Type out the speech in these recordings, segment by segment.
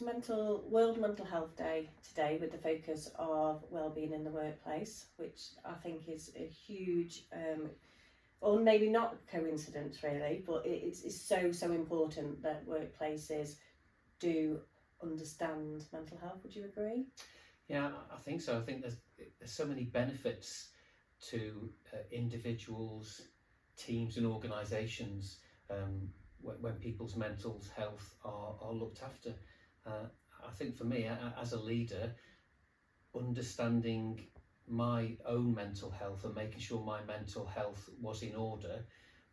it's World Mental Health Day today, with the focus of wellbeing in the workplace, which I think is a huge, or maybe not coincidence really, but it's so important that workplaces do understand mental health. Would you agree? Yeah, I think so. I think there's so many benefits to individuals, teams, and organisations when people's mental health are looked after. I think for me, as a leader, understanding my own mental health and making sure my mental health was in order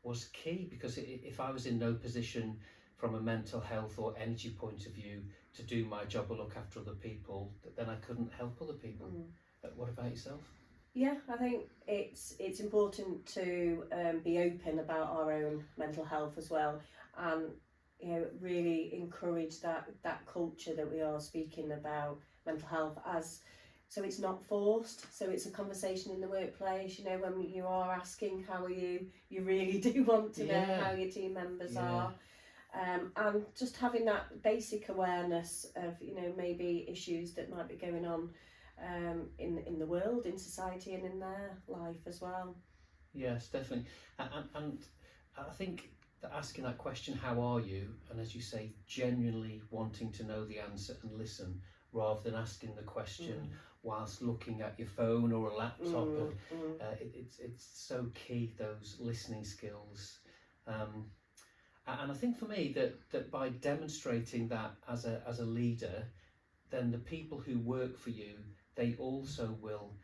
was key, because if I was in no position from a mental health or energy point of view to do my job or look after other people, then I couldn't help other people. What about yourself? Yeah, I think it's important to be open about our own mental health as well, and really encourage that culture that we are speaking about mental health as. So it's not forced, so it's a conversation in the workplace. When you are asking how are you really do want to know how your team members are. And just having that basic awareness of maybe issues that might be going on in the world, in society, and in their life as well. Yes, definitely. And I think that asking that question, how are you, and as you say, genuinely wanting to know the answer and listen, rather than asking the question whilst looking at your phone or a laptop, it's so key, those listening skills. And I think for me that by demonstrating that as a leader, then the people who work for you, they also will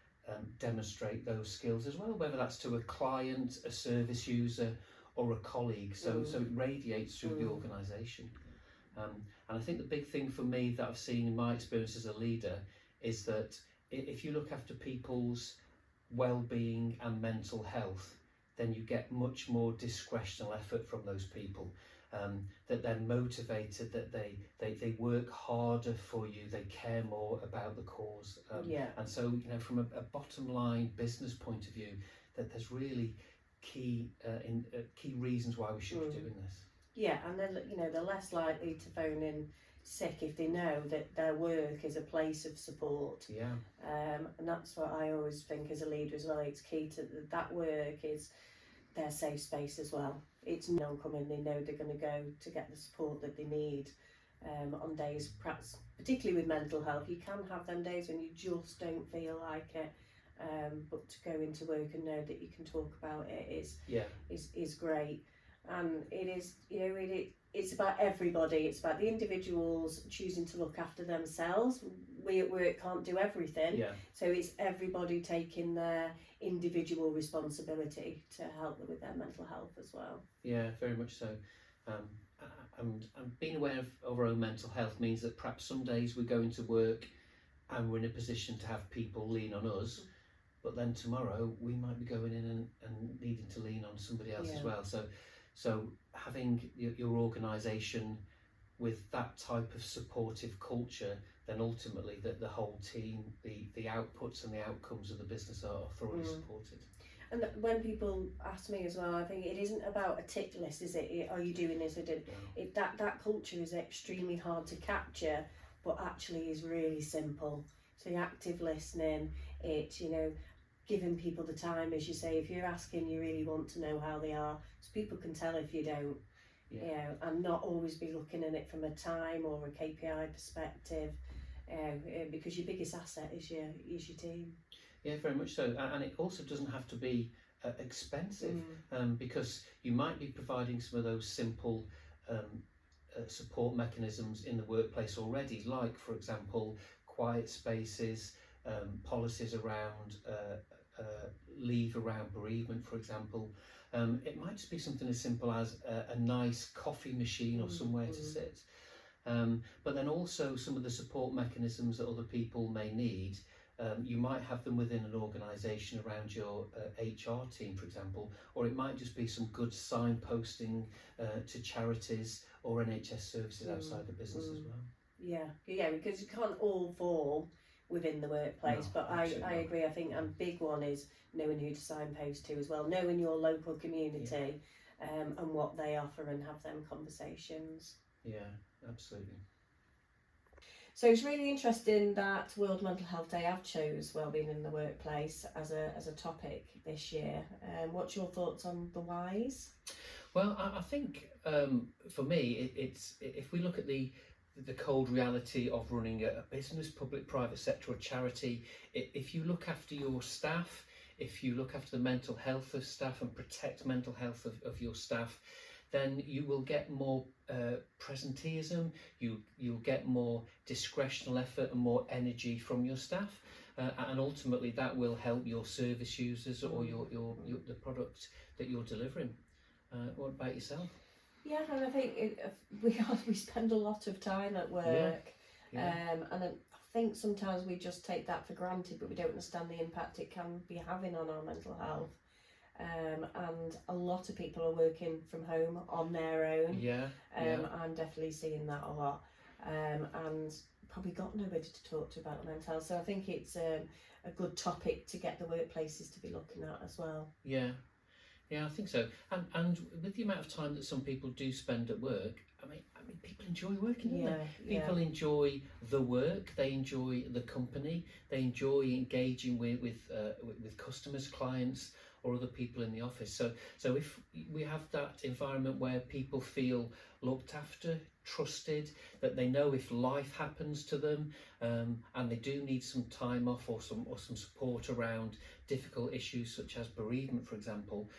demonstrate those skills as well, whether that's to a client, a service user, or a colleague. So it radiates through the organisation. And I think the big thing for me that I've seen in my experience as a leader is that if you look after people's well-being and mental health, then you get much more discretional effort from those people, that they're motivated, that they work harder for you, they care more about the cause. And so, from a bottom line business point of view, that there's really key reasons why we should be doing this. Yeah, and they're less likely to phone in sick if they know that their work is a place of support. Yeah. And that's what I always think as a leader as well. It's key to that work is their safe space as well. It's no coming, they know they're going to go to get the support that they need on days, perhaps particularly with mental health. You can have them days when you just don't feel like it, but to go into work and know that you can talk about it is great. And it is, it's about everybody. It's about the individuals choosing to look after themselves. We at work can't do everything, so it's everybody taking their individual responsibility to help them with their mental health as well. Yeah, very much so. And being aware of our own mental health means that perhaps some days we go into work and we're in a position to have people lean on us, but then tomorrow we might be going in and needing to lean on somebody else as well. So having your organisation with that type of supportive culture, then ultimately the whole team, the outputs and the outcomes of the business are thoroughly supported. And when people ask me as well, I think it isn't about a tick list, is it? Are you doing this or did it? That culture is extremely hard to capture, but actually is really simple. So active listening, it's giving people the time, as you say. If you're asking, you really want to know how they are, so people can tell if you don't. And not always be looking at it from a time or a KPI perspective, because your biggest asset is your team. Yeah, very much so. And it also doesn't have to be expensive, because you might be providing some of those simple support mechanisms in the workplace already, like, for example, quiet spaces, policies around leave around bereavement, for example. It might just be something as simple as a nice coffee machine or somewhere to sit. But then also some of the support mechanisms that other people may need, you might have them within an organisation around your HR team, for example, or it might just be some good signposting to charities or NHS services outside the business as well. Yeah, because you can't all fall within the workplace, but I agree. I think a big one is knowing who to signpost to as well, knowing your local community and what they offer, and have them conversations. Yeah, absolutely. So it's really interesting that World Mental Health Day have chose wellbeing in the workplace as a topic this year. What's your thoughts on the whys? Well, I think for me, it's if we look at the cold reality of running a business, public, private sector, or charity. If you look after your staff, if you look after the mental health of staff and protect mental health of your staff, then you will get more presenteeism. You'll get more discretional effort and more energy from your staff, and ultimately that will help your service users or your the product that you're delivering. What about yourself? Yeah, and I think we spend a lot of time at work, and I think sometimes we just take that for granted, but we don't understand the impact it can be having on our mental health. And a lot of people are working from home on their own. I'm definitely seeing that a lot, and probably got nobody to talk to about mental health. So I think it's a good topic to get the workplaces to be looking at as well. Yeah, I think so. And with the amount of time that some people do spend at work, I mean, people enjoy working, don't they? People enjoy the work, they enjoy the company, they enjoy engaging with customers, clients, or other people in the office. So if we have that environment where people feel looked after, trusted, that they know if life happens to them, and they do need some time off or some support around difficult issues such as bereavement, for example.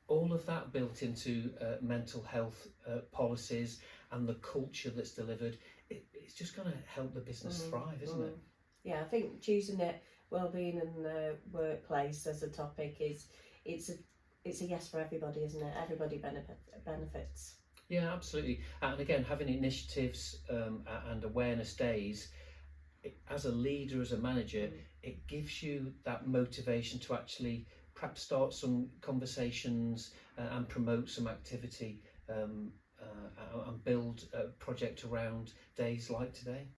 All of that built into mental health policies and the culture that's delivered, it's just going to help the business thrive, isn't it? Yeah, I think choosing it wellbeing in the workplace as a topic it's a yes for everybody, isn't it? Everybody benefits. Yeah, absolutely. And again, having initiatives and awareness days, as a leader, as a manager, it gives you that motivation to actually perhaps start some conversations and promote some activity and build a project around days like today.